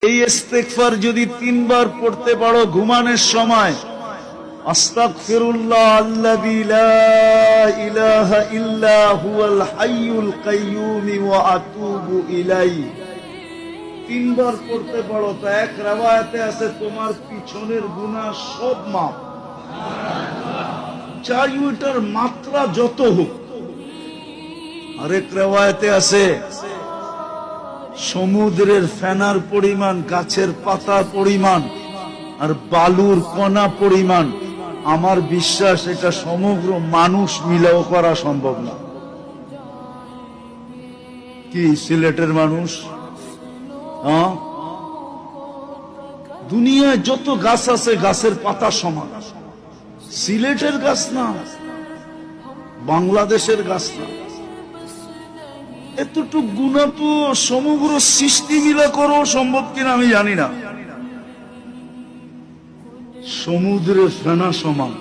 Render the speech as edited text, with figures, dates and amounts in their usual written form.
এই ইস্তেগফার যদি 3 বার পড়তে পারো ঘুমানোর সময়, আস্তাগফিরুল্লাহ আল্লাযী লা ইলাহা ইল্লা হুয়াল হাইয়ুল কাইয়্যুম ওয়া আতুবু ইলাইহি, 3 বার পড়তে পারো তা এক riwayate আছে তোমার পিছনের গুনাহ সব মাফ। চাই ওটার মাত্রা যত হোক। আরেক riwayate আছে সমুদ্রের ফেনার পরিমাণ, গাছের পাতার পরিমাণ আর বালুর কণা পরিমাণ, আমার বিশ্বাস এটা সমগ্র মানুষ মিলাও করা সম্ভব না। কি সিলেটের মানুষ, হ্যাঁ, দুনিয়ায় যত গাছ আছে গাছের পাতা সমান, সিলেটের গাছ না, বাংলাদেশের গাছ না। এতটুক গুণা তো সমগ্র সৃষ্টি মিলা করো সম্ভব কিনা আমি জানি না। সমুদ্রের ফেনা সমান।